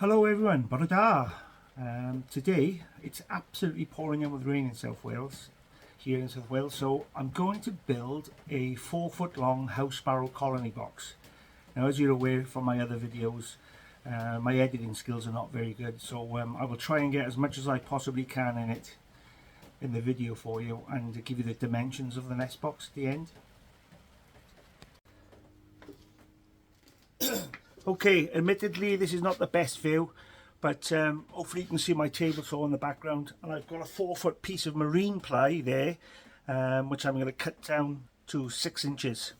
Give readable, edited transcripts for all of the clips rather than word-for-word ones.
Hello everyone, Barada. Today it's absolutely pouring in with rain in South Wales, here in South Wales, so I'm going to build a 4-foot long House Sparrow colony box. Now, as you're aware from my other videos, my editing skills are not very good, so I will try and get as much as I possibly can in the video for you and give you the dimensions of the nest box at the end. Okay, admittedly this is not the best view, but hopefully you can see my table saw in the background, and I've got a 4-foot piece of marine ply there, which I'm going to cut down to 16 inches.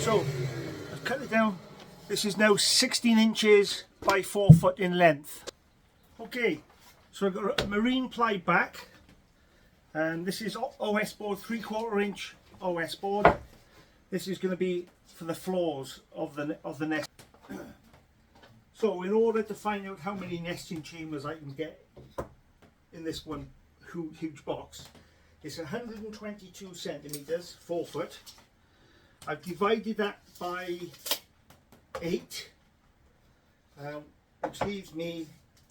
So I've cut it down. This is now 16 inches by 4 foot in length. Okay, so I've got a marine ply back, and this is OS board, 3/4 inch OS board. This is going to be for the floors of the nest. So in order to find out how many nesting chambers I can get in this one huge box, it's 122 centimeters, 4 foot. I've divided that by 8, which leaves me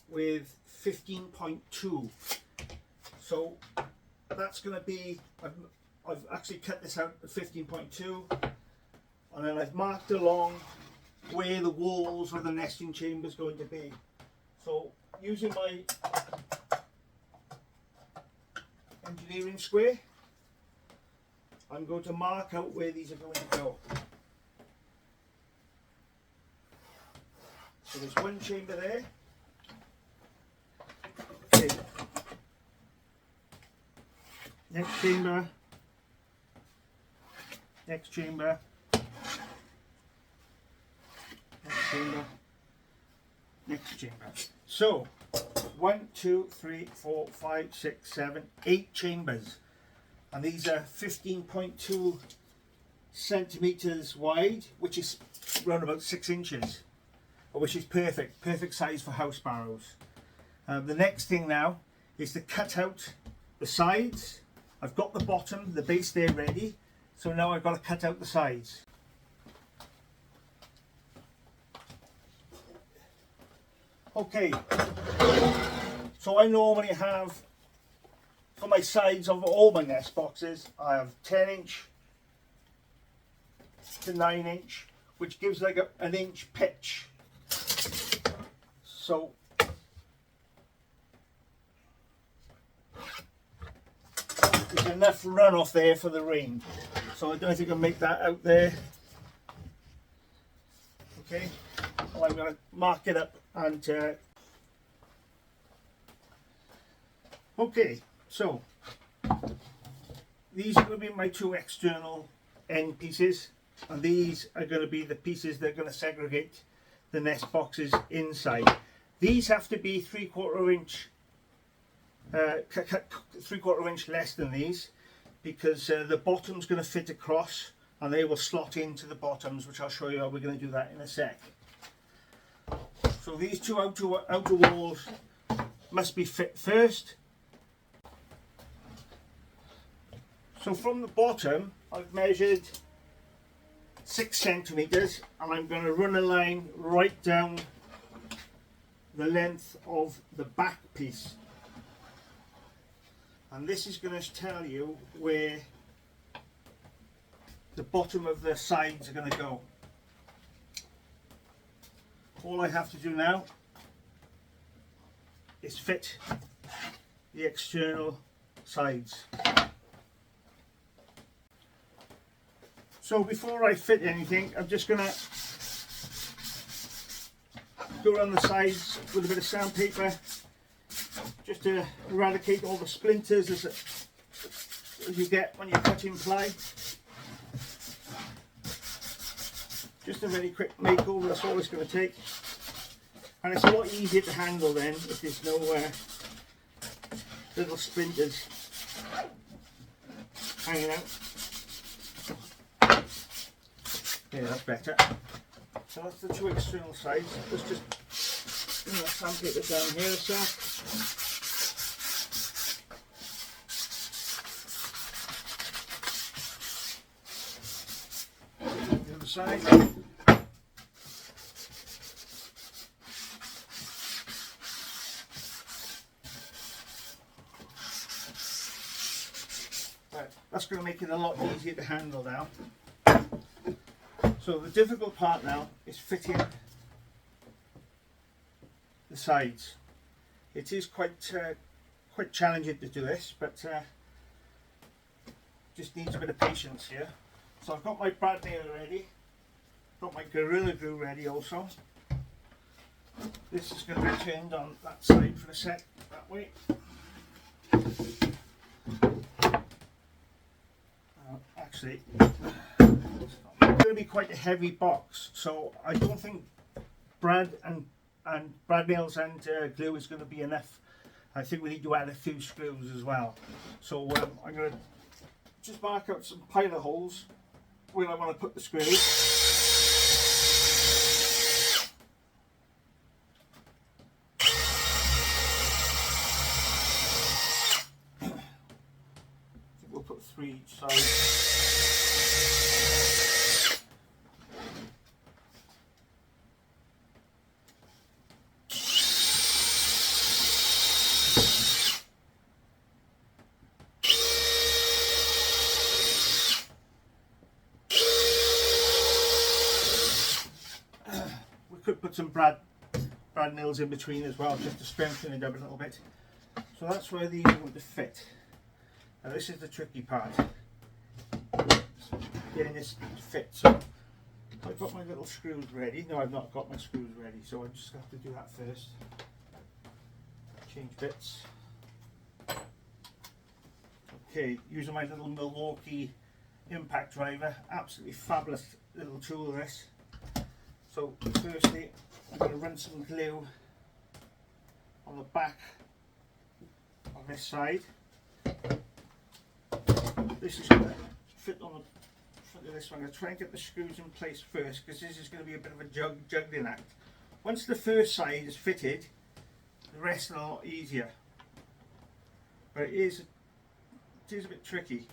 with 15.2. So that's going to be, I've actually cut this out at 15.2, and then I've marked along where the walls of the nesting chamber is going to be. So using my engineering square, I'm going to mark out where these are going to go. So there's one chamber there. Okay. Next chamber. Next chamber. Next chamber. Next chamber. So 1, 2, 3, 4, 5, 6, 7, 8 chambers. And these are 15.2 centimeters wide, which is around about 6 inches, which is perfect size for house sparrows. The next thing now is to cut out the sides. I've got the bottom, the base there ready, so now I've got to cut out the sides. Okay, so I normally have, for my sides of all my nest boxes, I have 10 inch to 9 inch, which gives like an inch pitch. So there's enough runoff there for the rain. So I don't think I'll make that out there. Okay, well, I'm going to mark it up and okay. So these are going to be my 2 external end pieces, and these are going to be the pieces that are going to segregate the nest boxes inside. These have to be 3/4 inch, 3/4 inch less than these, because the bottom's going to fit across and they will slot into the bottoms, which I'll show you how we're going to do that in a sec. So these 2 outer walls must be fit first. So from the bottom, I've measured 6 centimeters, and I'm going to run a line right down the length of the back piece. And this is going to tell you where the bottom of the sides are going to go. All I have to do now is fit the external sides. So before I fit anything, I'm just going to go around the sides with a bit of sandpaper just to eradicate all the splinters as you get when you're cutting ply. Just a very quick makeover, that's all it's going to take. And it's a lot easier to handle then if there's no little splinters hanging out. Yeah, that's better. So that's the two external sides. Let's just sandpaper down here, so. The other side. Right, that's going to make it a lot easier to handle now. So the difficult part now is fitting the sides. It is quite challenging to do this, but just needs a bit of patience here. So I've got my brad nail ready, got my Gorilla Glue ready also. This is going to be turned on that side for a sec, that way. Actually, it's going to be quite a heavy box, so I don't think brad nails and glue is going to be enough. I think we need to add a few screws as well. So I'm going to just mark out some pilot holes where I want to put the screws. I think we'll put 3 each side. Could put some brad nails in between as well, just to strengthen it up a little bit. So that's where these are going to fit. Now this is the tricky part, getting this to fit. So I've got my little screws ready. No, I've not got my screws ready, so I just have to do that first. Change bits. Okay, using my little Milwaukee impact driver, absolutely fabulous little tool this. So firstly, I'm going to run some glue on the back on this side. This is going to fit on the front of this one. I'm going to try and get the screws in place first, because this is going to be a bit of a juggling act. Once the first side is fitted, the rest are a lot easier. But it is a bit tricky.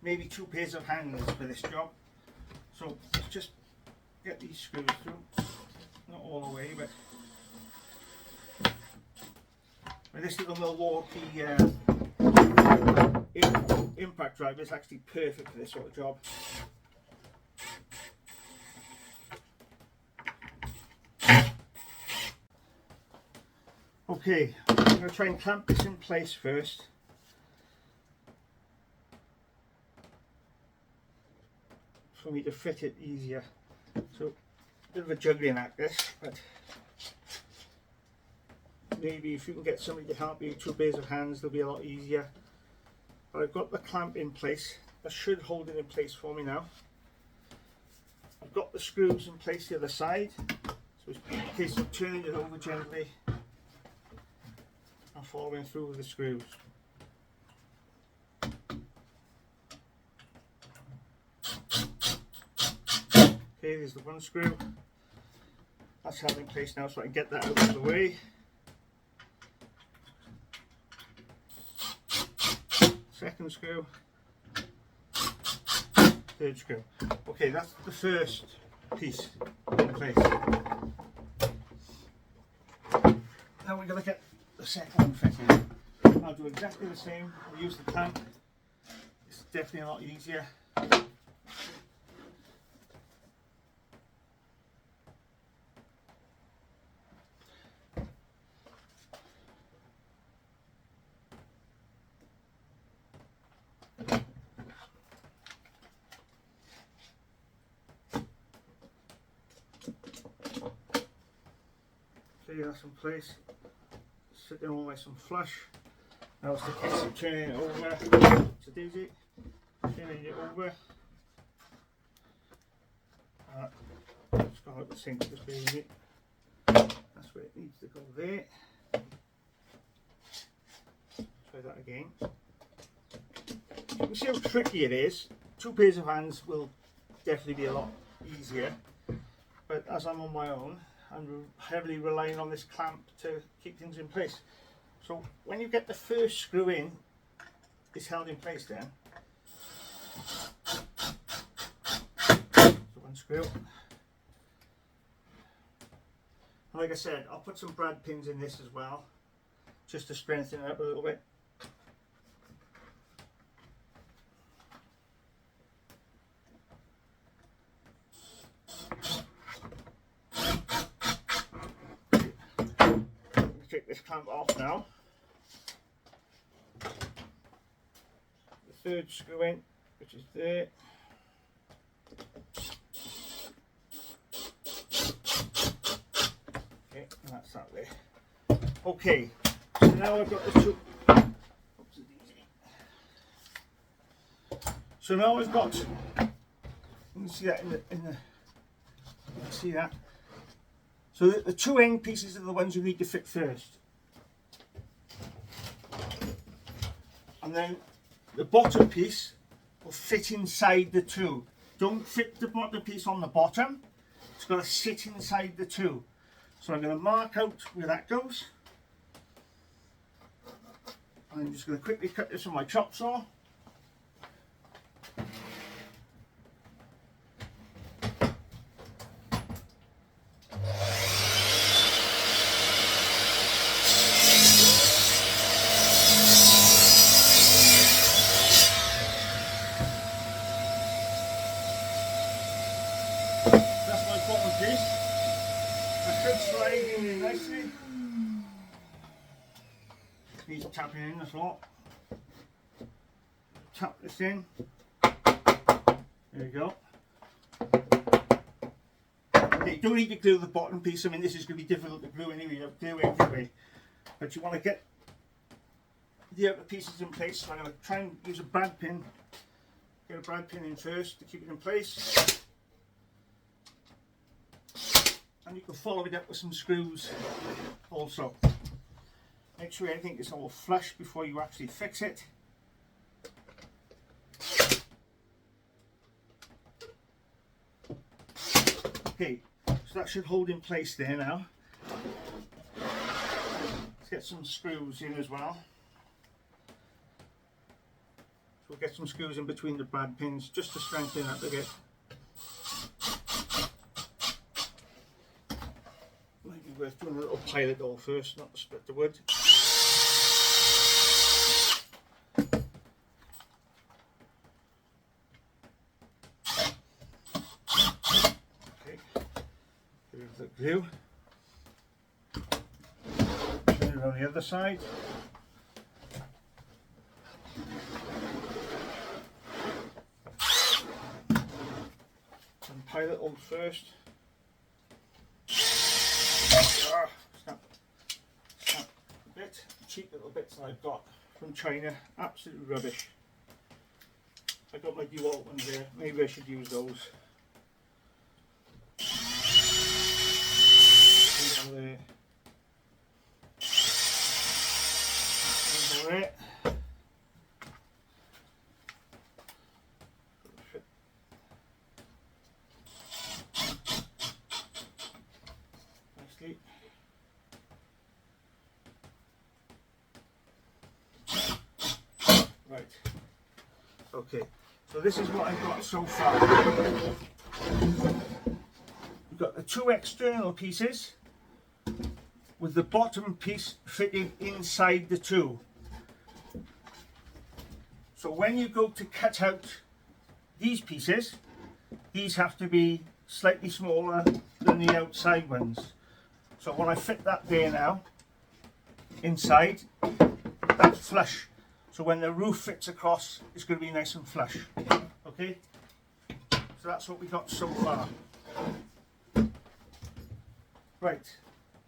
Maybe 2 pairs of hands for this job. So let's just get these screws through, not all the way, but with this little Milwaukee impact driver is actually perfect for this sort of job. Okay, I'm going to try and clamp this in place first. For me to fit it easier. So, a bit of a juggling act this, but maybe if you can get somebody to help you, 2 pairs of hands, they'll be a lot easier. But I've got the clamp in place. That should hold it in place for me now. I've got the screws in place the other side, so it's a case of turning it over gently and following through with the screws. Okay, there's the one screw. That's held in place now, so I can get that out of the way. Second screw. Third screw. Okay, that's the first piece in place. Now we're going to get the second one fitted. I'll do exactly the same. I'll use the clamp. It's definitely a lot easier. Okay, that's in place. Sit down all nice and flush. Now it's the case of turning it over. So Daisy, turning it over. It's got out the sink just behind it. That's where it needs to go there. Try that again. You can see how tricky it is. Two pairs of hands will definitely be a lot easier. But as I'm on my own, I'm heavily relying on this clamp to keep things in place. So when you get the first screw in, it's held in place then. So one screw. And like I said, I'll put some brad pins in this as well, just to strengthen it up a little bit. Take this clamp off now. The third screw in, which is there. Okay, and that's that there. Okay, so now I've got the two. So now I've got. You can see that in the. You can see that. So the two end pieces are the ones you need to fit first. And then the bottom piece will fit inside the two. Don't fit the bottom piece on the bottom. It's got to sit inside the two. So I'm going to mark out where that goes. I'm just going to quickly cut this with my chop saw. Needs tapping in the slot. Tap this in. There you go. Okay, you don't need to glue the bottom piece. I mean, this is going to be difficult to glue anyway. You have to glue anyway. But you want to get the outer pieces in place. So I'm going to try and use a brad pin. Get a brad pin in first to keep it in place. And you can follow it up with some screws also. Make sure everything is all flush before you actually fix it. Okay, so that should hold in place there now. Let's get some screws in as well. So we'll get some screws in between the brad pins just to strengthen that a bit. Might be worth doing a little pilot hole first, not to split the wood. The glue. Turn it on the other side. And pilot on first. Snap a bit. Cheap little bits that I've got from China. Absolute rubbish. I got my DeWalt ones there. Maybe I should use those. There. Over it. Nicely. Right. Okay. So this is what I've got so far. We've got the two external pieces, with the bottom piece fitting inside the two. So when you go to cut out these pieces, these have to be slightly smaller than the outside ones. So when I fit that there now, inside, that's flush. So when the roof fits across, it's going to be nice and flush. Okay? So that's what we got so far. Right.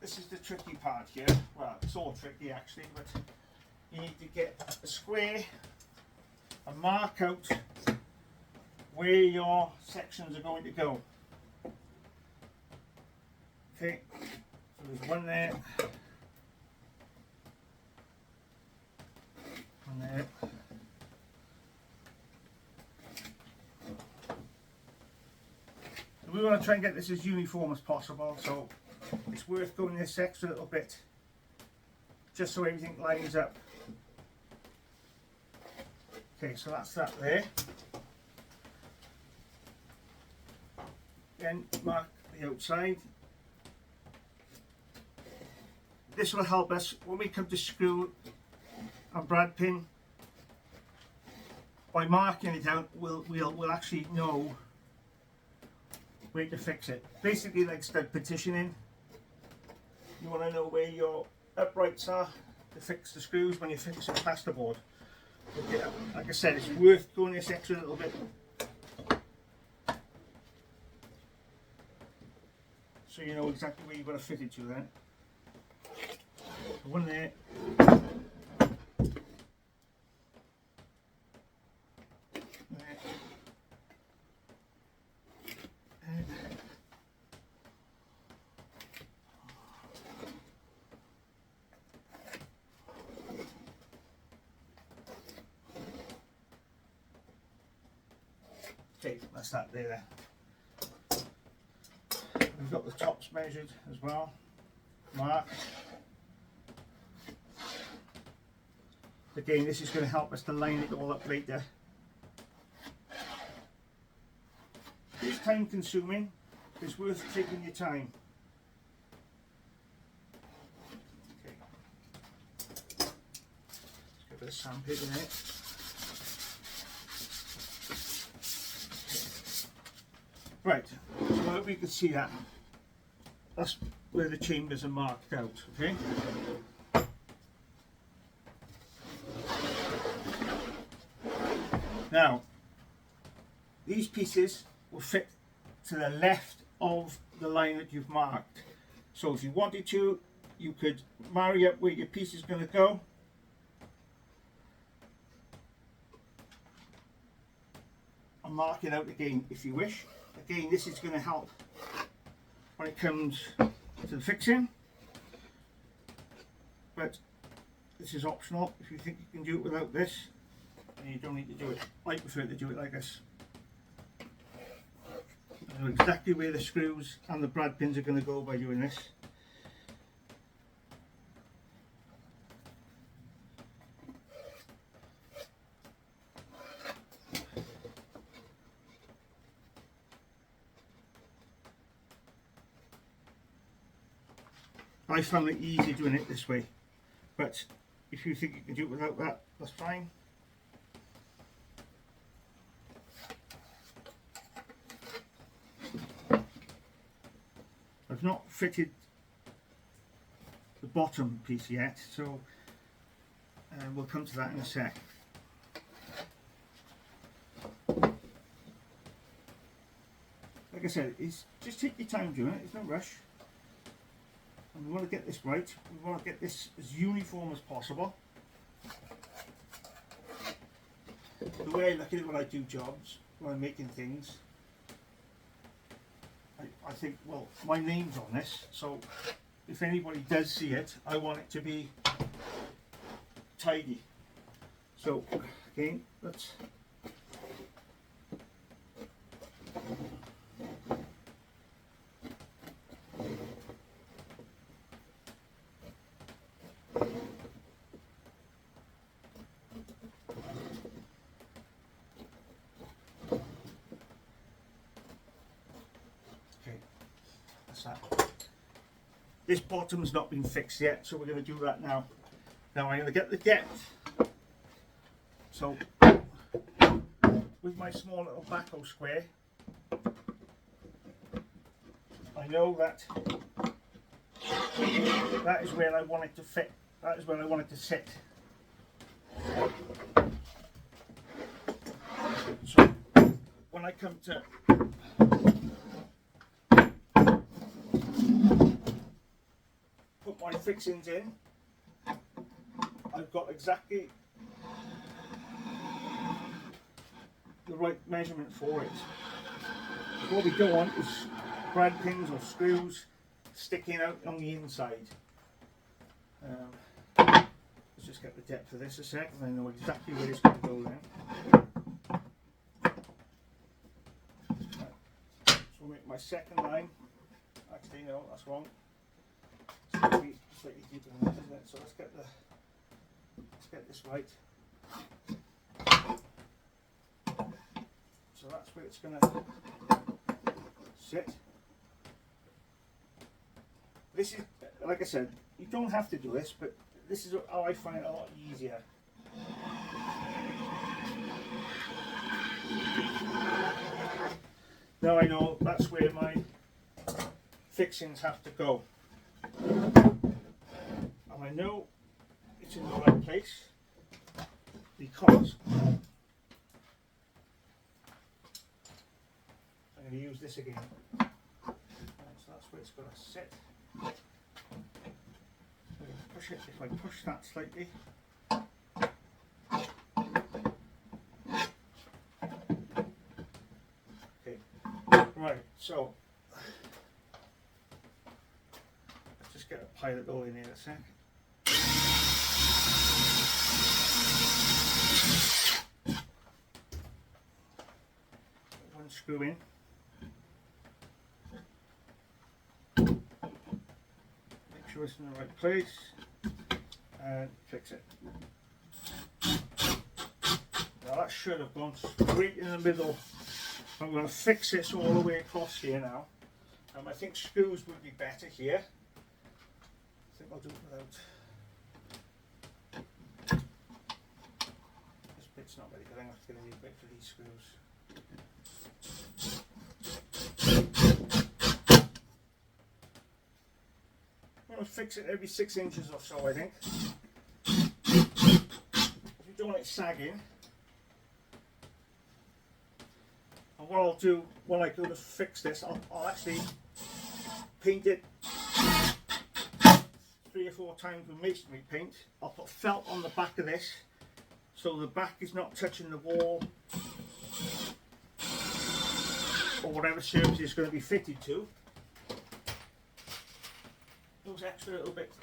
this is the tricky part here. Well, it's all tricky actually, but you need to get a square and mark out where your sections are going to go. Okay, so there's one there, one there. So we want to try and get this as uniform as possible, so it's worth going this extra little bit just so everything lines up. Okay, so that's that there. Then mark the outside. This will help us when we come to screw a brad pin. By marking it out, we'll actually know where to fix it. Basically, like stud partitioning, you want to know where your uprights are to fix the screws when you fix a plasterboard. Okay, like I said, it's worth going this extra little bit. So you know exactly where you've got to fit it to then. One there. There. Okay, that's that there. We've got the tops measured as well, marked. Again, this is going to help us to line it all up later. It's time consuming, it's worth taking your time. Okay. Let's get a bit of sandpaper in it. Right, so I hope you can see that. That's where the chambers are marked out, okay? Now, these pieces will fit to the left of the line that you've marked. So if you wanted to, you could marry up where your piece is going to go. And mark it out again if you wish. Again, this is going to help when it comes to the fixing, but this is optional. If you think you can do it without this, then you don't need to do it. I prefer to do it like this. I know exactly where the screws and the brad pins are going to go by doing this. I found it easy doing it this way, but if you think you can do it without that, that's fine. I've not fitted the bottom piece yet, so we'll come to that in a sec. Like I said, it's just take your time doing it, there's no rush. And we want to get this right, we want to get this as uniform as possible. The way I look at it when I do jobs, when I'm making things, I think, well, my name's on this, so if anybody does see it, I want it to be tidy. So, again, let's... This bottom's not been fixed yet, so we're going to do that now. Now I'm going to get the depth. So with my small little backhoe square, I know that that is where I want it to fit. That is where I want it to sit. So when I come to fixings in, I've got exactly the right measurement for it. What we don't want is brad pins or screws sticking out on the inside. Let's just get the depth of this a sec, and I know exactly where it's going to go now. So we'll make my second line. Actually, no, that's wrong. It's going to be slightly deeper than that, isn't it? So let's get this right. So that's where it's going to sit. This is, like I said, you don't have to do this, but this is how I find it a lot easier. Now I know that's where my fixings have to go. And I know it's in the right place because I'm going to use this again. Right, so that's where it's going to sit. Push it, if I push that slightly, okay, right, so let's just get a pilot all in here a sec. One screw in. Make sure it's in the right place. And fix it. Now that should have gone straight in the middle. I'm going to fix this all the way across here now. I think screws would be better here. I think I'll do it without. This bit's not very good. I'm going to need a bit for these screws. I'm going to fix it every 6 inches or so, I think. If you don't want it sagging, and what I'll do when I go to fix this, I'll actually paint it 3 or 4 times with masonry paint. I'll put felt on the back of this so the back is not touching the wall or whatever surface it's going to be fitted to. Those extra little bits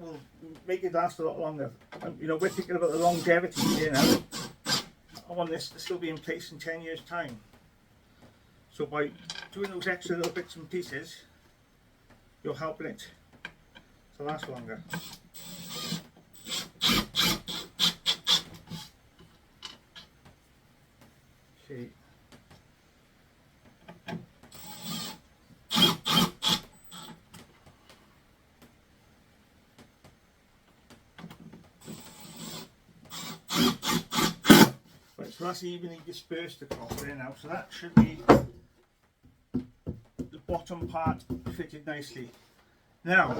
will make it last a lot longer. And, you know, we're thinking about the longevity here now. I want this to still be in place in 10 years' time. So by doing those extra little bits and pieces, you're helping it to last longer. Okay. So that's evenly dispersed across there now, so that should be the bottom part fitted nicely. Now,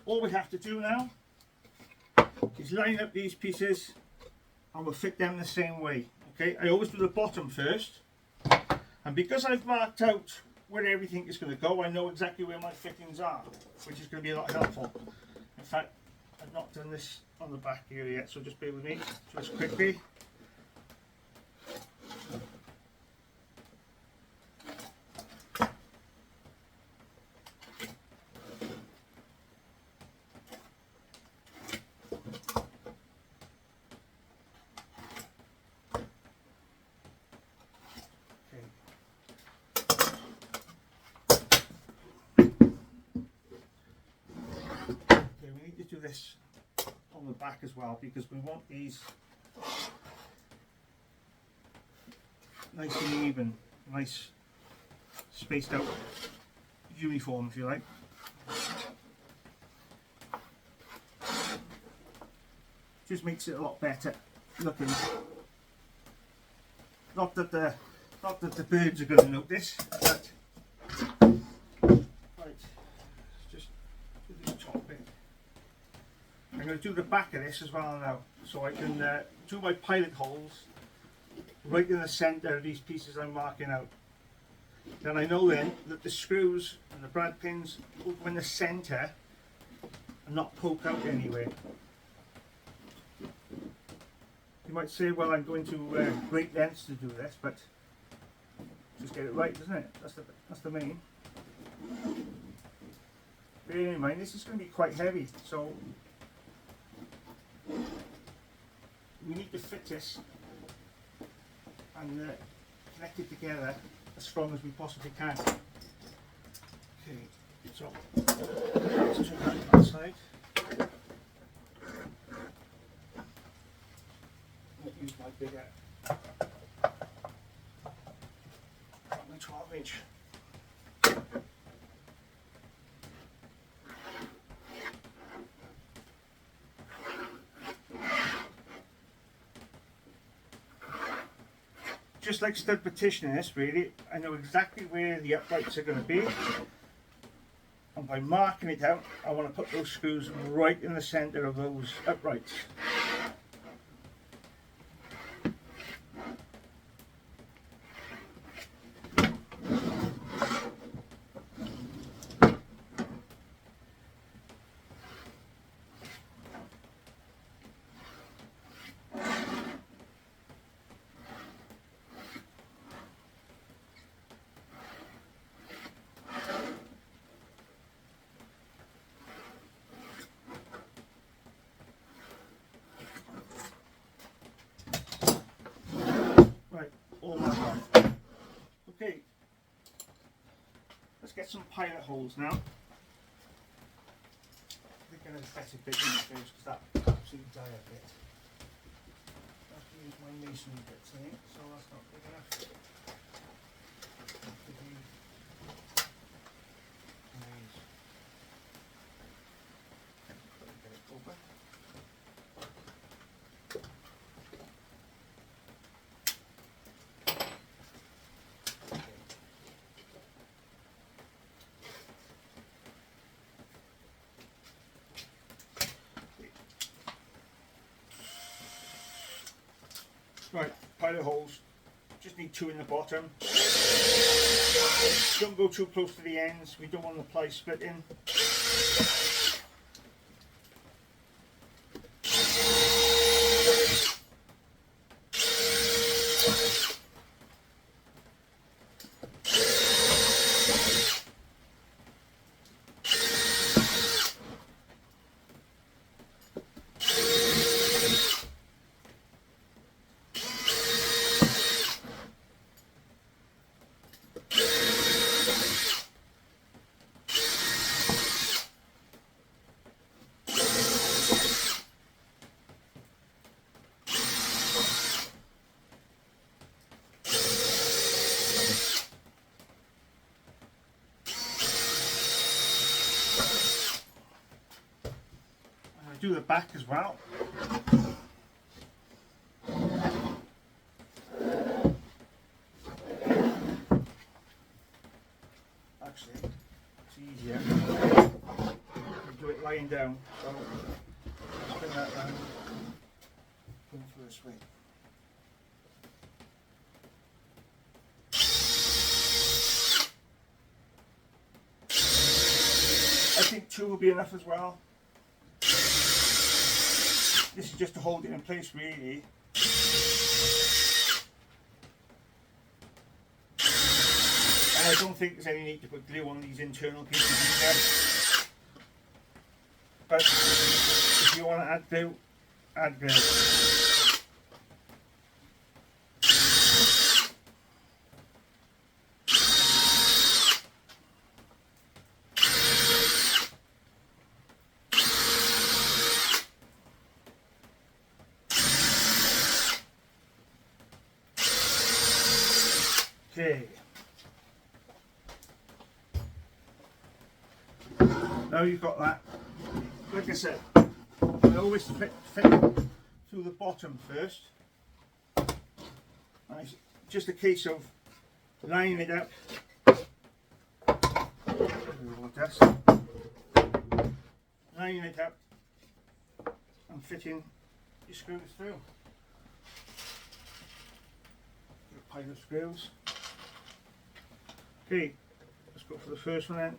all we have to do now is line up these pieces and we'll fit them the same way. Okay, I always do the bottom first, and because I've marked out where everything is going to go, I know exactly where my fittings are, which is going to be a lot helpful. In fact, I've not done this on the back here yet, so just bear with me just quickly. Okay, we need to do this on the back as well because we want these nice and even, nice spaced out uniform, if you like. Just makes it a lot better looking. Not that the birds are going to notice, but right, just do this top bit. I'm going to do the back of this as well now, so I can do my pilot holes right in the centre of these pieces I'm marking out. then I know then that the screws and the brad pins will go in the centre and not poke out anywhere. You might say, well, I'm going to great lengths to do this, but just get it right, doesn't it? That's the main. Bear in mind, this is going to be quite heavy, so we need to fit this and connect it together as strong as we possibly can. Okay, so let's turn that to that side. Use my bigger 12-inch. Just like stud partitioning this, really, I know exactly where the uprights are going to be, and by marking it out, I want to put those screws right in the centre of those uprights. Right, all that off. Okay, let's get some pilot holes now. I think I'm going to set a bit in the first because that absolutely die a bit. I have to use my masonry bits in it, so that's not big enough. Get it open. Right, pilot holes, just need 2 in the bottom. Don't go too close to the ends, we don't want the ply splitting. Do the back as well. Actually, it's easier. You do it lying down. So spin that round. Come through this way. I think 2 will be enough as well. This is just to hold it in place, really. And I don't think there's any need to put glue on these internal pieces either. But if you want to add glue, add glue. Okay. Now you've got that. Like I said, I always fit through the bottom first. And it's just a case of lining it up. Lining it up and fitting your screws through. Your pilot screws. Okay, let's go for the first one then.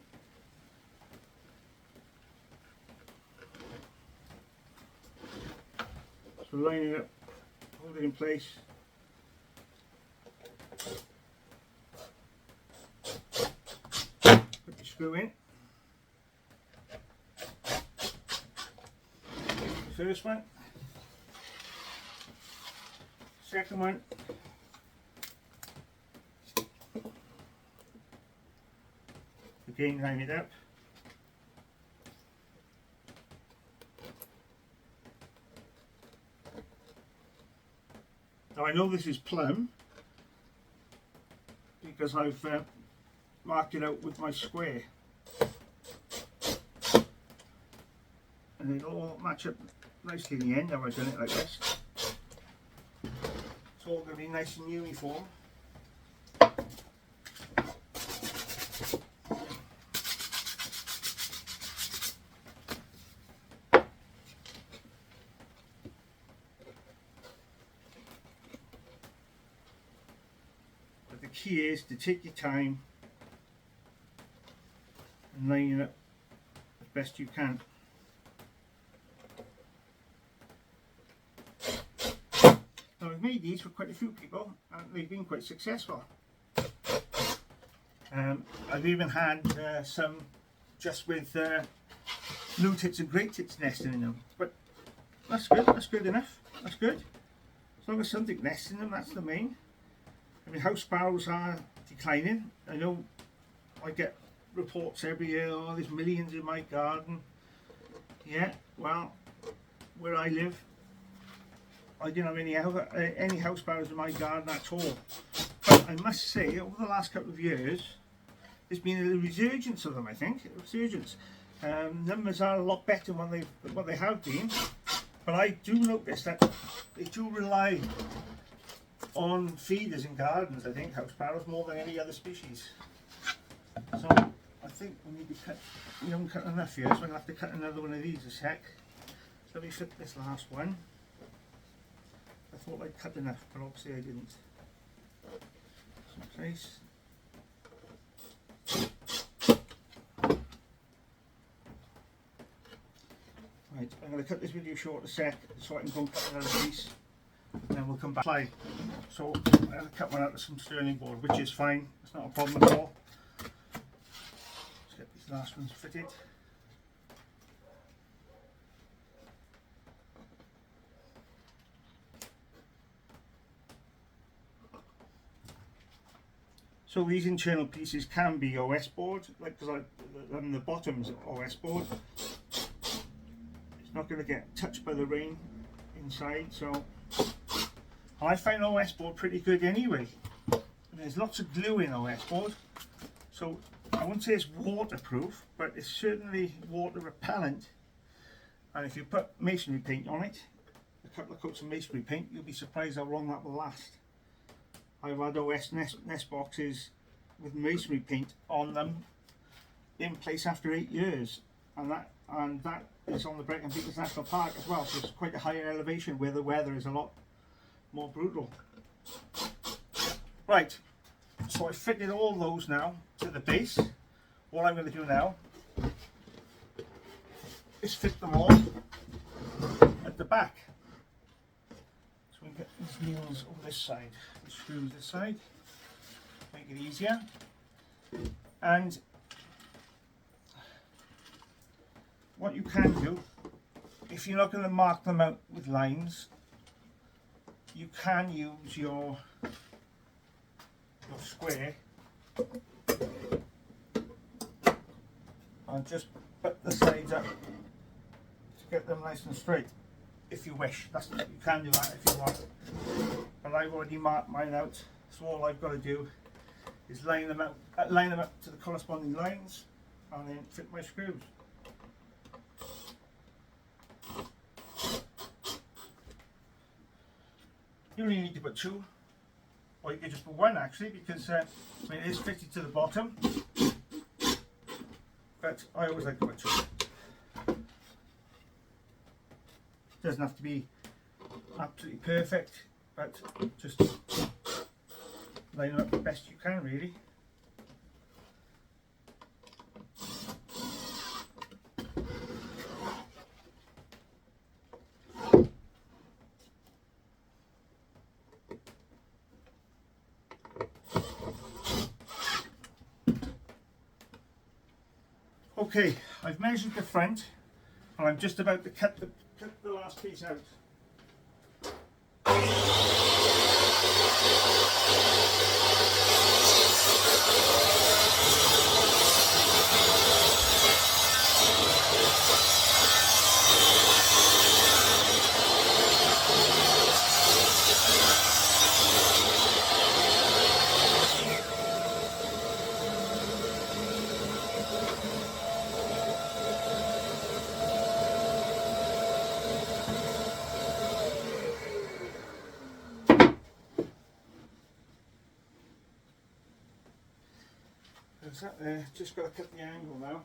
So line it up, hold it in place. Put the screw in. The first one. Second one. Again, line it up. Now I know this is plumb because I've marked it out with my square, and it'll all match up nicely in the end. Now I've done it like this. It's all going to be nice and uniform. The key is to take your time and line it up as best you can. Now I've made these for quite a few people and they've been quite successful. I've even had some just with blue tits and grey tits nesting in them, but that's good enough, that's good. As long as something nests in them, that's the main. I mean, house sparrows are declining. I know I get reports every year, oh there's millions in my garden. Yeah, well, where I live, I didn't have any house sparrows in my garden at all. But I must say, over the last couple of years, there's been a resurgence of them, I think, a resurgence. Numbers are a lot better than what they have been, but I do notice that they do rely on feeders in gardens, I think, house sparrows, more than any other species. So I think we need to cut, we haven't cut enough here, so I'm going to have to cut another one of these a sec. So let me fit this last one. I thought I'd cut enough, but obviously I didn't. Some place. Right, I'm going to cut this video short a sec so I can go and cut another piece. And then we'll come back. So I'm going to cut one out of some sterling board, which is fine, it's not a problem at all. Let's get these last ones fitted. So these internal pieces can be OS board, like because the bottom's OS board. It's not going to get touched by the rain inside, so I find OS board pretty good anyway. There's lots of glue in OS board, so I wouldn't say it's waterproof, but it's certainly water repellent. And if you put masonry paint on it, a couple of coats of masonry paint, you'll be surprised how long that will last. I've had OS nest boxes with masonry paint on them in place after 8 years, and that is on the Brecon Beacons National Park as well, so it's quite a higher elevation where the weather is a lot more brutal. Right, so I fitted all those now to the base. What I'm going to do now is fit them all at the back. So we get these nails on this side, the screws this side, make it easier. And what you can do, if you're not going to mark them out with lines, you can use your square and just put the sides up to get them nice and straight, if you wish. You can do that if you want, but I've already marked mine out, so all I've got to do is line them up to the corresponding lines and then fit my screws. You only need to put two, or you could just put one actually, because I mean, it is fitted to the bottom, but I always like to put two. Doesn't have to be absolutely perfect, but just line it up the best you can really. Okay, I've measured the front and I'm just about to cut the last piece out. There's that there, just got to cut the angle now.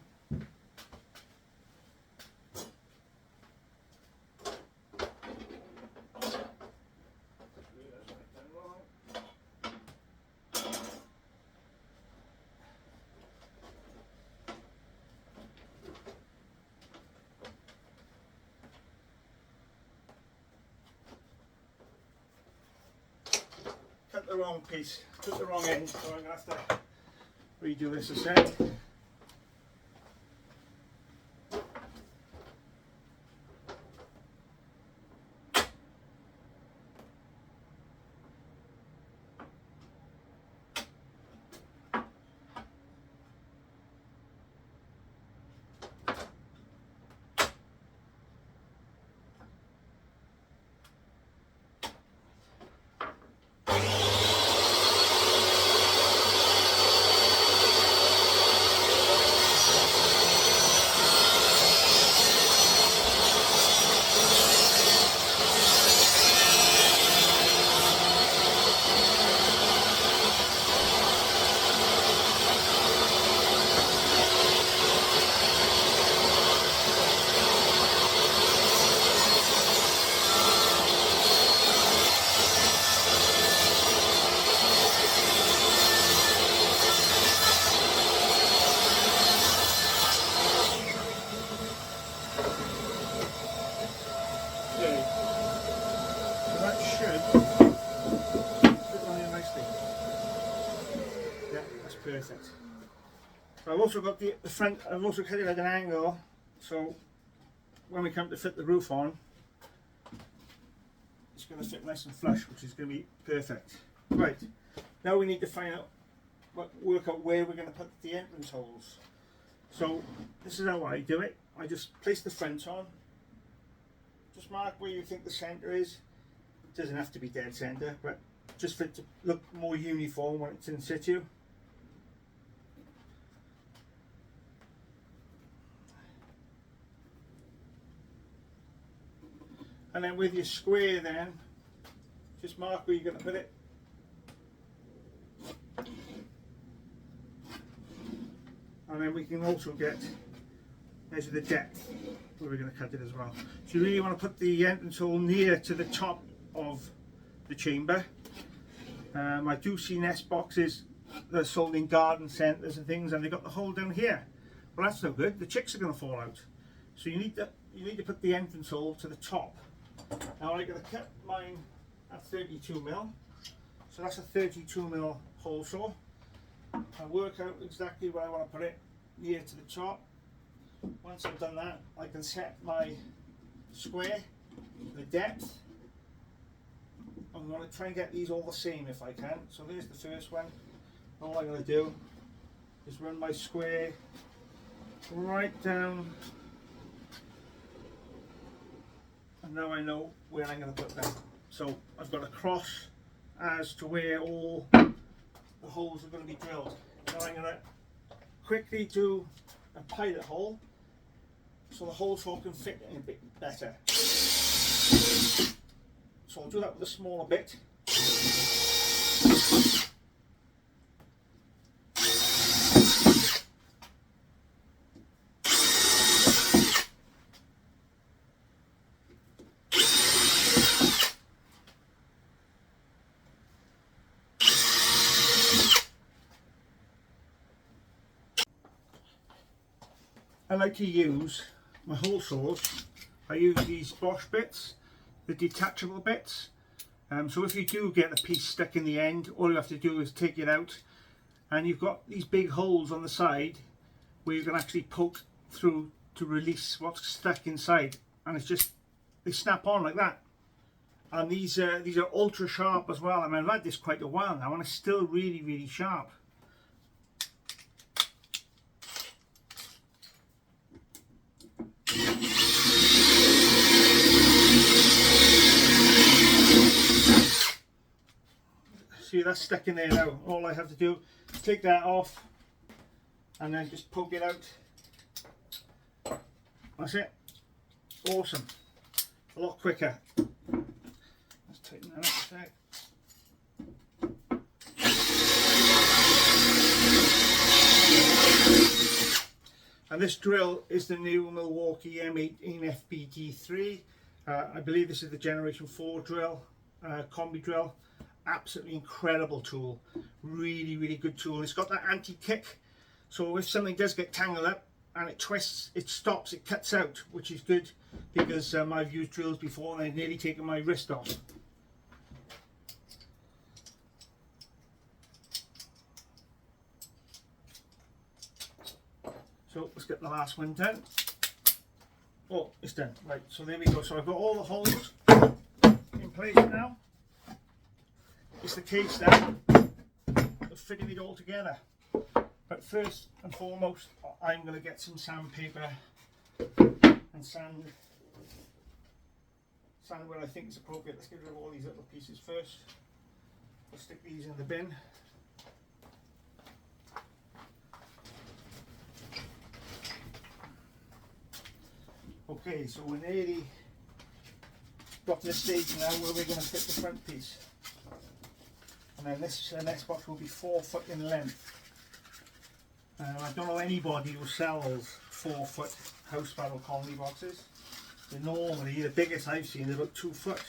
Cut the wrong piece, cut the wrong end, so I'm going to have to redo this a set. Perfect. So I've also got the front, I've also cut it at an angle, so when we come to fit the roof on, it's going to fit nice and flush, which is going to be perfect. Right, now we need to find out, work out where we're going to put the entrance holes. So this is how I do it. I just place the front on, just mark where you think the centre is. It doesn't have to be dead centre, but just for it to look more uniform when it's in situ. And then with your square then, just mark where you're going to put it. And then we can also measure the depth where we're going to cut it as well. So you really want to put the entrance hole near to the top of the chamber. I do see nest boxes that are sold in garden centres and things, and they've got the hole down here. Well, that's no good, the chicks are going to fall out. So you need to put the entrance hole to the top. Now I'm going to cut mine at 32mm, so that's a 32mm hole saw. I'll work out exactly where I want to put it, near to the top. Once I've done that, I can set my square, the depth. I'm going to try and get these all the same if I can. So there's the first one. All I'm going to do is run my square right down. And now I know where I'm going to put them. So I've got a cross as to where all the holes are going to be drilled. Now I'm going to quickly do a pilot hole so the hole saw can fit in a bit better. So I'll do that with a smaller bit. I like to use my hole saws. I use these Bosch bits, the detachable bits. So if you do get a piece stuck in the end, all you have to do is take it out, and you've got these big holes on the side where you can actually poke through to release what's stuck inside, and it's just, they snap on like that. And these are ultra sharp as well. I mean, I've had this quite a while now and it's still really sharp. See, that's stuck in there now. All I have to do is take that off and then just poke it out. That's it. Awesome. A lot quicker. Let's tighten that up a sec. And this drill is the new Milwaukee M18 FBG3. I believe this is the Generation 4 drill, combi drill. Absolutely incredible tool. Really good tool. It's got that anti-kick, so if something does get tangled up and it twists, it stops, it cuts out, which is good, because I've used drills before and they've nearly taken my wrist off. So let's get the last one done. Oh, it's done. Right, so there we go. So I've got all the holes in place now. It's the case now of fitting it all together. But first and foremost, I'm going to get some sandpaper and sand where I think is appropriate. Let's get rid of all these little pieces first. We'll stick these in the bin. Okay, so we're nearly got to the stage now where we're going to fit the front piece. And then this next box will be 4 foot in length. I don't know anybody who sells 4 foot House Sparrow colony boxes. They're normally, the biggest I've seen is about 2 foot.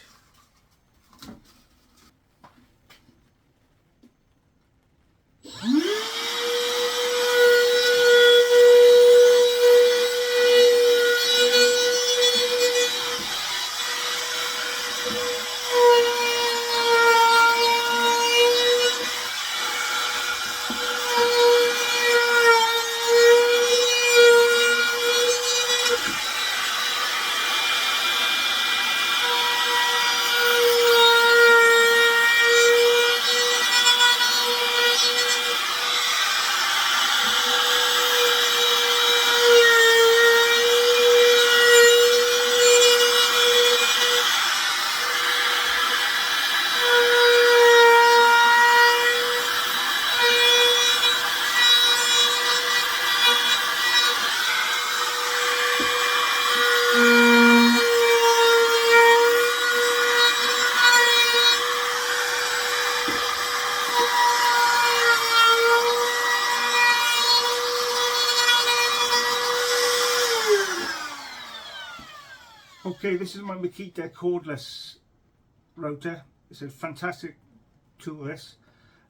Okay, this is my Makita cordless rotor. It's a fantastic tool, this.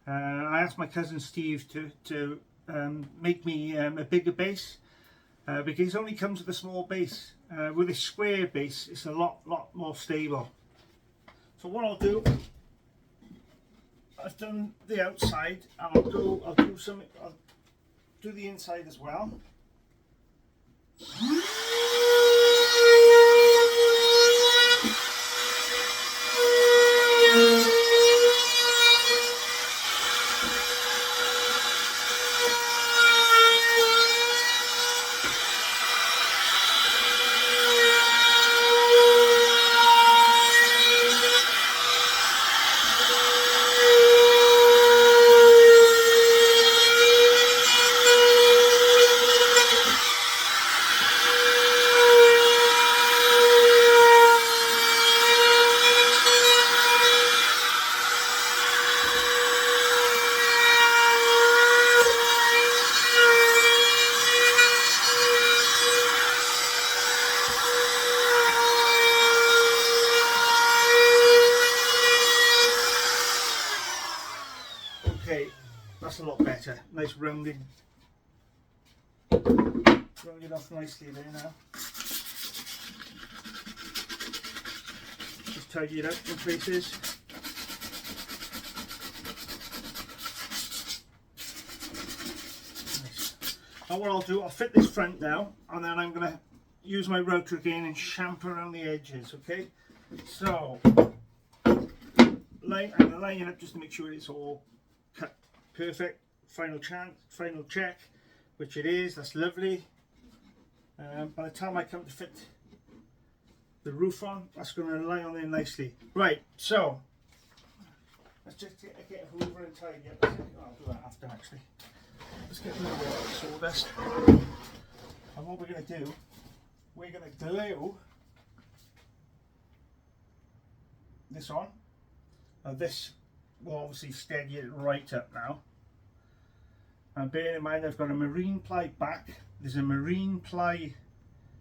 I asked my cousin Steve to make me a bigger base, because it only comes with a small base. With a square base, it's a lot more stable. So what I'll do, I've done the outside, and I'll do the inside as well. Okay, that's a lot better. Nice rounding. Round it off nicely there now. Just tidy it up in places. Nice. Now what I'll do, I'll fit this front now, and then I'm going to use my router again and chamfer around the edges, okay? So, I'm going to line it up just to make sure it's all cut perfect. Final check, which it is, that's lovely. By the time I come to fit the roof on, that's going to lie on there nicely. Right, so, let's just get a hoover and tidy up. I'll do that after actually. Let's get rid of the sawdust. And what we're going to do, we're going to glue this on. Now this will obviously steady it right up now. And bearing in mind I've got a marine ply back, there's a marine ply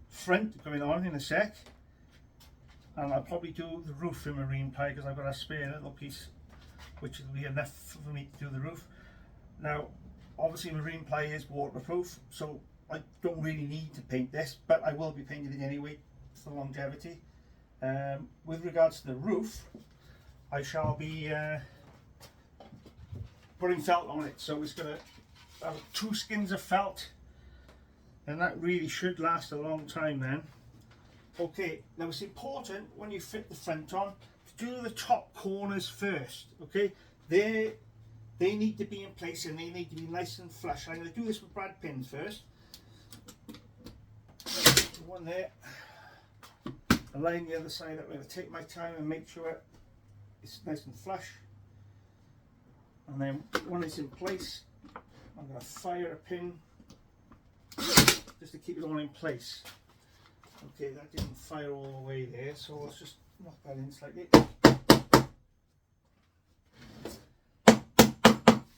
front going on in a sec. And I'll probably do the roof in marine ply because I've got a spare little piece which will be enough for me to do the roof. Now obviously marine ply is waterproof, so I don't really need to paint this, but I will be painting it anyway for longevity. With regards to the roof, I shall be putting felt on it, so it's going to have 2 skins of felt, and that really should last a long time then. Okay, now it's important when you fit the front on to do the top corners first, okay? They need to be in place and they need to be nice and flush. I'm going to do this with brad pins first. One there, align the other side up. I'm going to take my time and make sure it's nice and flush. And then when it's in place, I'm going to fire a pin just to keep it all in place. Okay, that didn't fire all the way there, so let's just knock that in slightly.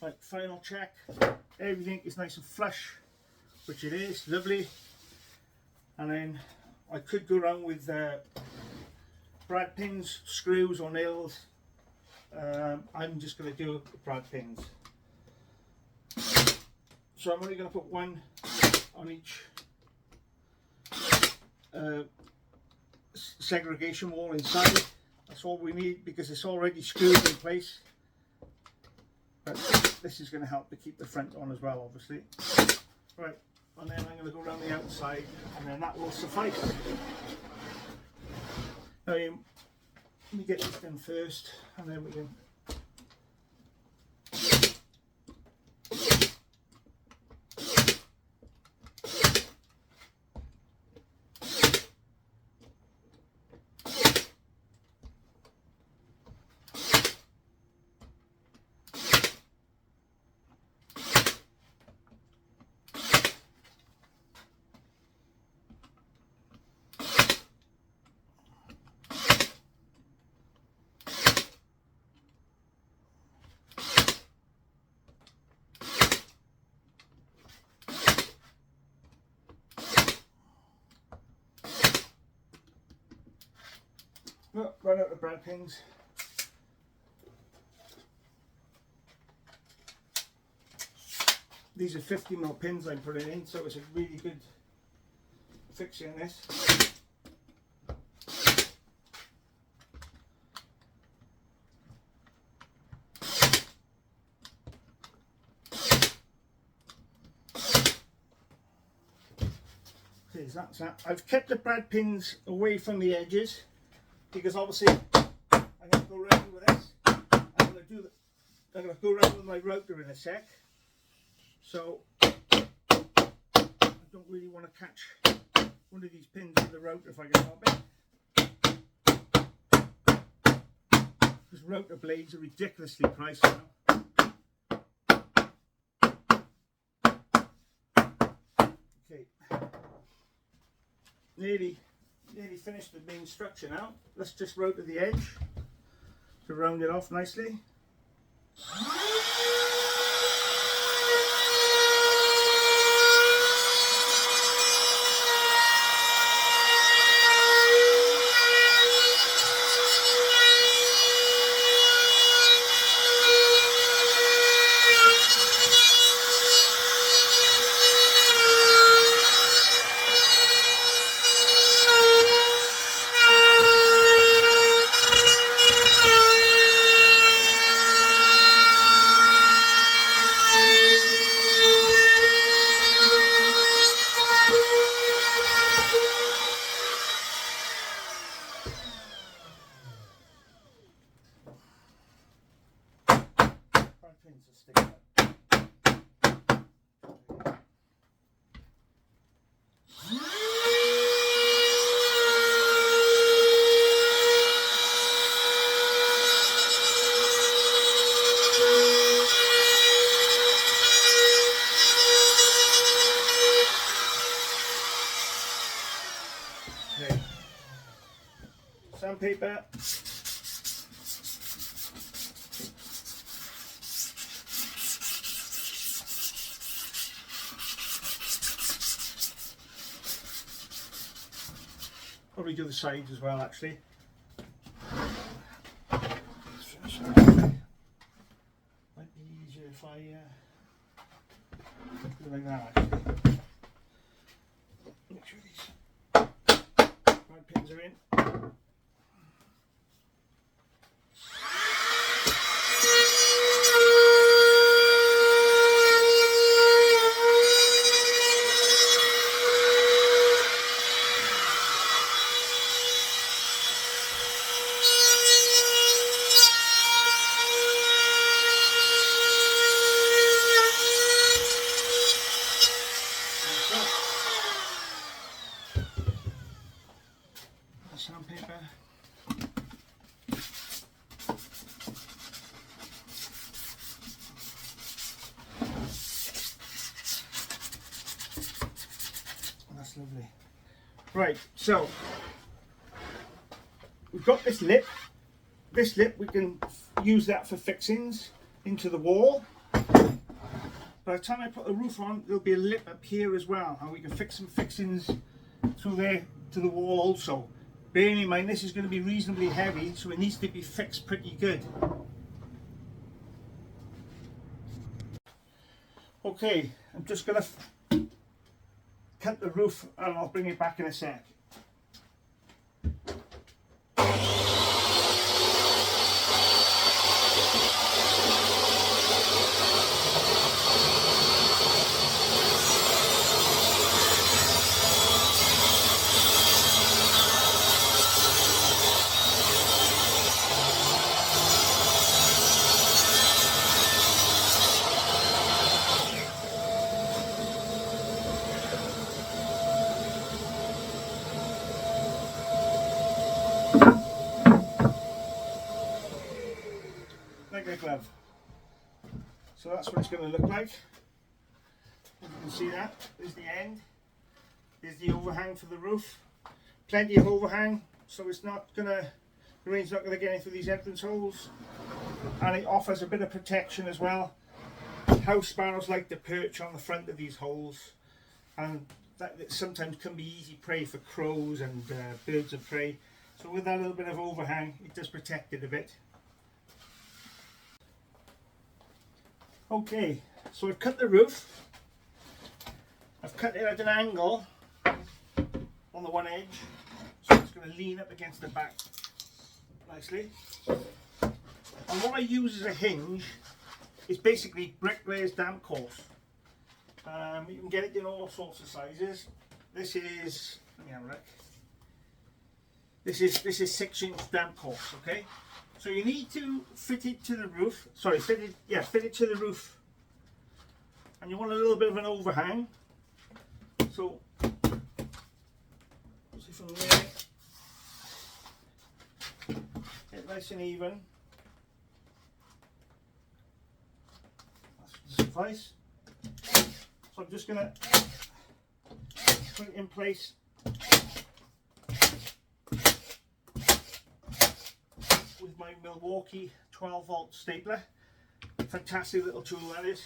Right, final check. Everything is nice and flush, which it is, lovely. And then I could go around with brad pins, screws or nails. I'm just going to do the brad pins. So I'm only going to put one on each segregation wall inside. That's all we need because it's already screwed in place. But this is going to help to keep the front on as well, obviously. Right, and then I'm going to go around the outside, and then that will suffice. Now, let me get this done first, and then we can. Run out of brad pins. These are 50mm pins I'm putting in, so it's a really good fixing this. Okay, so that's that. I've kept the brad pins away from the edges, because obviously I'm going to go around with this. I'm going to go around with my router in a sec. So I don't really want to catch one of these pins with the router if I can help it. Because router blades are ridiculously priced now. Okay. Nearly finished the main structure now. Let's just router the edge to round it off nicely. pins are sticking up. Okay. Sandpaper. Probably do the sides as well, actually. Might be easier if I do it like that, actually. Make sure these right pins are in. Sandpaper. That's lovely. Right, so we've got this lip. This lip, we can use that for fixings into the wall. By the time I put the roof on, there'll be a lip up here as well, and we can fix some fixings through there to the wall also. Bearing in mind this is going to be reasonably heavy, so it needs to be fixed pretty good. Okay, I'm just going to cut the roof and I'll bring it back in a sec. Like a glove. So that's what it's going to look like. As you can see, that is the end. Is the overhang for the roof. Plenty of overhang, so it's not going to, the rain's not going to get into these entrance holes, and it offers a bit of protection as well. House sparrows like to perch on the front of these holes, and that sometimes can be easy prey for crows and birds of prey. So with that little bit of overhang, it does protect it a bit. Okay, so I've cut the roof. I've cut it at an angle on the one edge, so it's going to lean up against the back nicely. And what I use as a hinge is basically bricklayer's damp course. You can get it in all sorts of sizes. This is, let me have a look. This is 6-inch damp course, okay? So you need to fit it to the roof. Sorry, fit it to the roof. And you want a little bit of an overhang. So, see from there, get nice and even. That should suffice. So I'm just going to put it in place. With my Milwaukee 12-volt stapler. Fantastic little tool that is.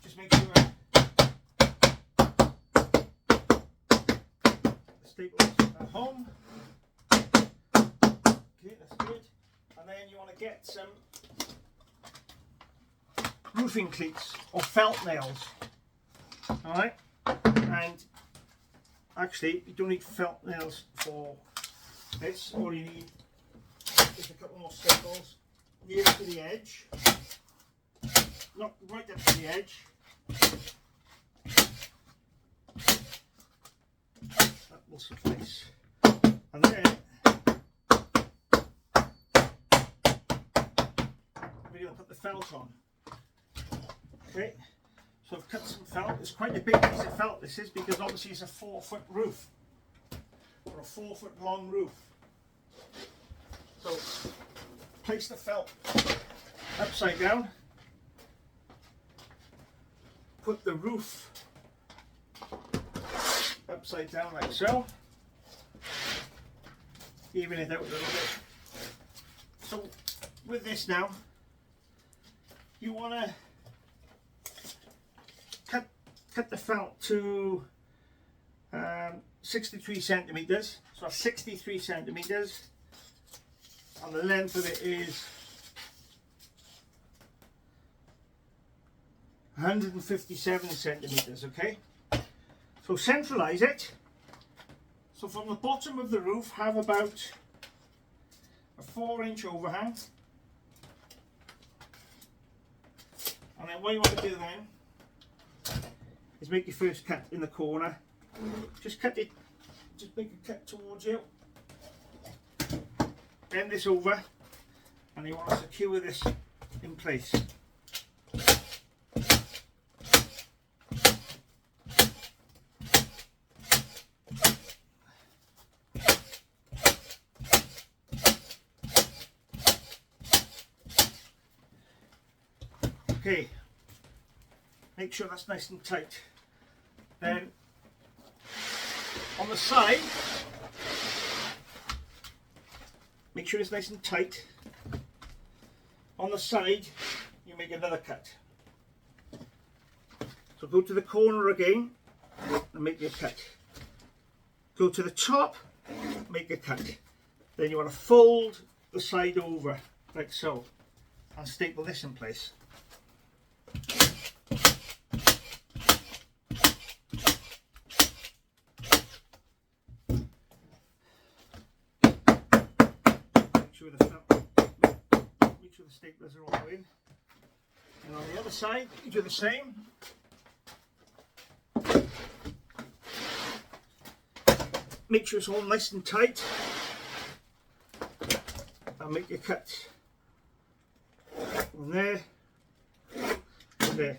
Just make sure the stapler is at home. Okay, that's good. And then you want to get some roofing cleats or felt nails. Alright? And actually, you don't need felt nails for this. All you need is a couple more staples near to the edge, not right up to the edge. That will suffice. And then we're going to put the felt on. Okay, so I've cut some felt. It's quite a big piece of felt this is, because obviously it's a 4-foot roof, or a 4-foot long roof. So place the felt upside down, put the roof upside down like so, even it out a little bit. So with this now, you want to cut the felt to 63 centimeters, so 63 centimeters, and the length of it is 157 centimeters. Okay, so centralize it. So from the bottom of the roof, have about a 4-inch overhang, and then what you want to do then is make your first cut in the corner. Just cut it, just make a cut towards you, bend this over, and you want to secure this in place. Okay, make sure that's nice and tight. Then on the side, make sure it's nice and tight. On the side, you make another cut. So go to the corner again and make your cut. Go to the top, make a cut. Then you want to fold the side over like so and staple this in place. Make sure the staplers are all in, and on the other side you do the same. Make sure it's all nice and tight, and make your cut from there to there.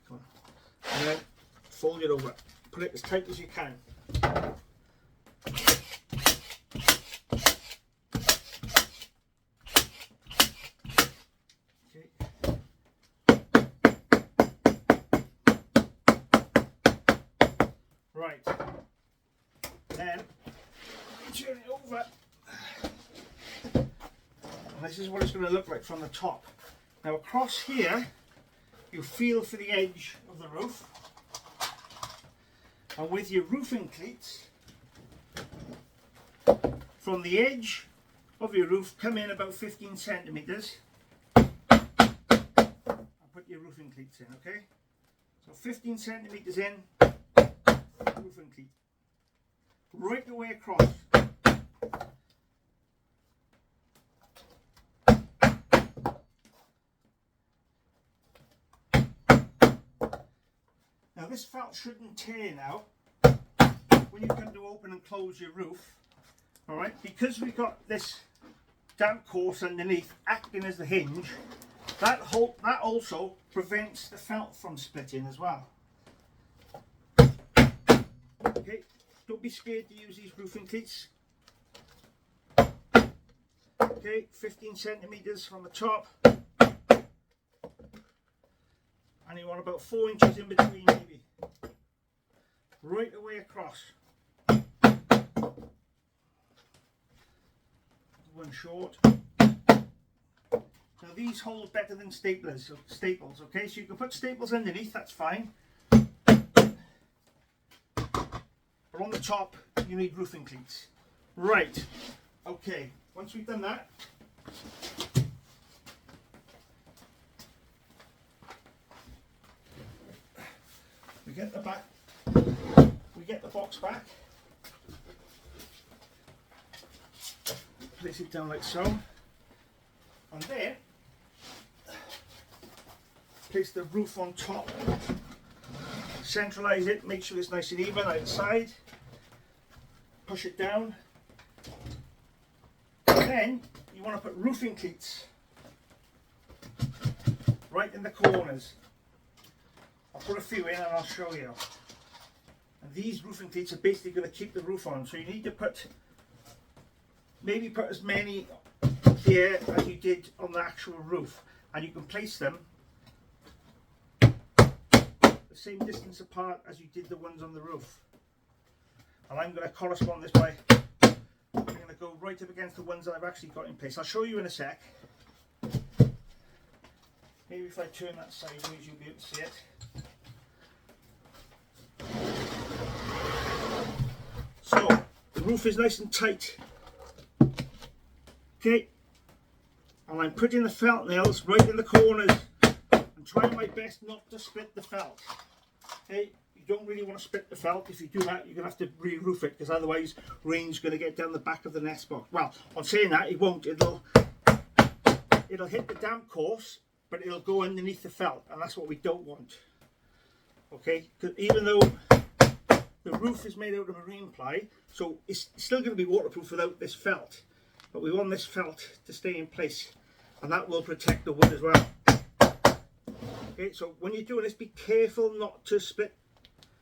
Come on. And then fold it over, put it as tight as you can. Right, then turn it over, and this is what it's going to look like from the top. Now across here, you feel for the edge of the roof, and with your roofing cleats, from the edge of your roof, come in about 15 centimeters, and put your roofing cleats in, okay? So 15 centimeters in, roofing cleat, right the way across. Now this felt shouldn't tear now when you come to open and close your roof, alright, because we've got this damp course underneath acting as the hinge. That also prevents the felt from splitting as well. Okay, don't be scared to use these roofing cleats. Okay, 15 centimeters from the top, and you want about 4 inches in between, maybe, right the way across. One short. Now these hold better than staples, okay, so you can put staples underneath, that's fine. But on the top, you need roofing cleats. Right, okay, once we've done that, we get the box back, place it down like so, and then place the roof on top, centralize it, make sure it's nice and even outside, push it down, and then you want to put roofing cleats right in the corners. I'll put a few in and I'll show you. And these roofing cleats are basically going to keep the roof on, so you need to put, maybe put as many here as you did on the actual roof, and you can place them the same distance apart as you did the ones on the roof. And I'm going to correspond this by, I'm going to go right up against the ones that I've actually got in place. I'll show you in a sec. Maybe if I turn that sideways you'll be able to see it. So, the roof is nice and tight. Okay, and I'm putting the felt nails right in the corners and trying my best not to split the felt. Okay, you don't really want to split the felt. If you do that, you're going to have to re-roof it, because otherwise rain's going to get down the back of the nest box. Well, on saying that, it won't. It'll hit the damp course, but it'll go underneath the felt, and that's what we don't want. Okay, because even though the roof is made out of marine ply, so it's still going to be waterproof without this felt, but we want this felt to stay in place, and that will protect the wood as well. Okay, so when you're doing this, be careful not to split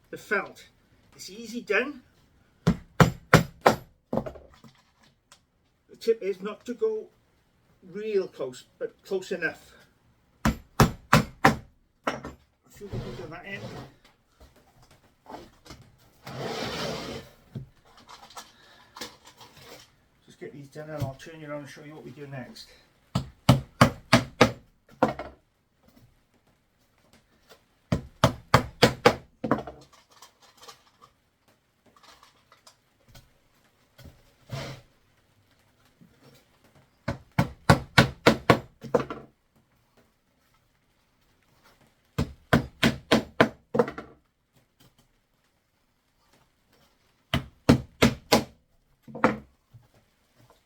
the felt. It's easy done. The tip is not to go real close, but close enough. A few things on that end. Just get these done and I'll turn you around and show you what we do next.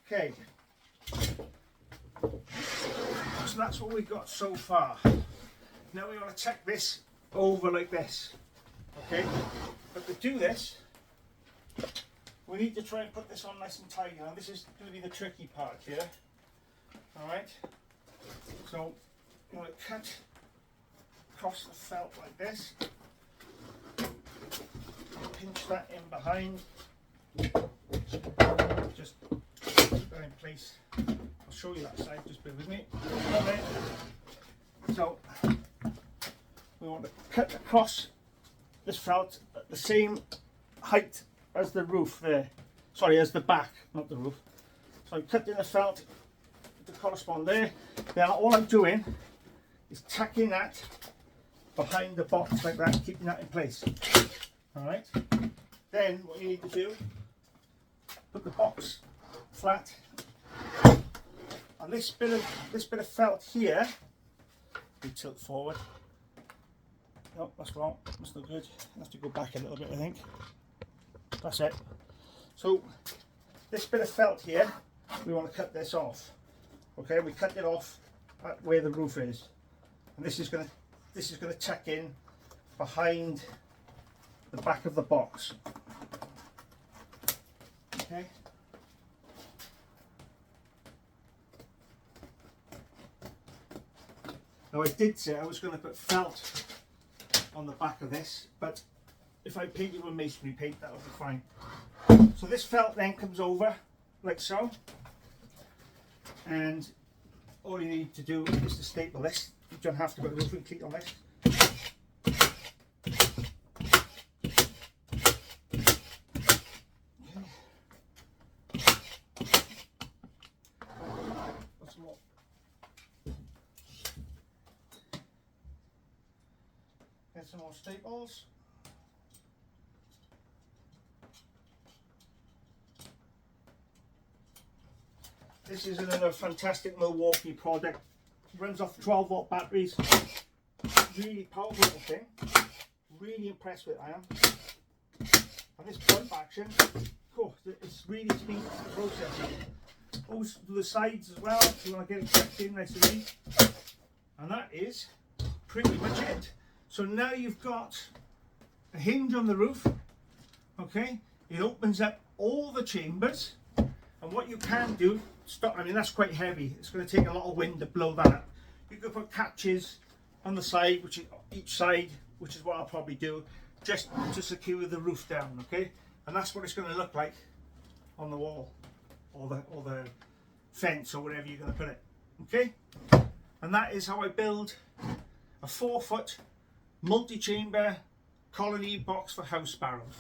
Okay, so that's what we've got so far. Now we want to tack this over like this, okay? But to do this, we need to try and put this on nice and tight. Now this is going to be the tricky part here, alright? So you want to cut across the felt like this, pinch that in behind, just in place. I'll show you that side, just bear with me. So we want to cut across this felt at the same height as the roof there. Sorry, as the back, not the roof. So I'm cutting the felt to correspond there. Then all I'm doing is tacking that behind the box like that, keeping that in place. Alright. Then what you need to do, put the box flat, and this bit of felt here, we tilt forward. No, that's wrong. That's not good. I have to go back a little bit, I think. That's it. So this bit of felt here, we want to cut this off. Okay, we cut it off at where the roof is, and this is going to tack in behind the back of the box. Okay. Now I did say I was going to put felt on the back of this, but if I paint it with masonry paint, that'll be fine. So this felt then comes over like so, and all you need to do is to staple this. You don't have to put a roofing cleat on this. Get some more staples. This is another fantastic Milwaukee product. It runs off 12-volt batteries. Really powerful little thing. Really impressed with it, I am. And this bump action, cool, it's really speeds the process. Goes to the sides as well, if you want to get it tucked in nice and neat. And that is pretty much it. So now you've got a hinge on the roof, okay? It opens up all the chambers, and what you can do, I mean that's quite heavy, it's going to take a lot of wind to blow that up. You could put catches on the side, which is each side, which is what I'll probably do, just to secure the roof down. Okay, and that's what it's going to look like on the wall, or the fence, or wherever you're going to put it. Okay, and that is how I build a 4-foot multi-chamber colony box for house sparrows.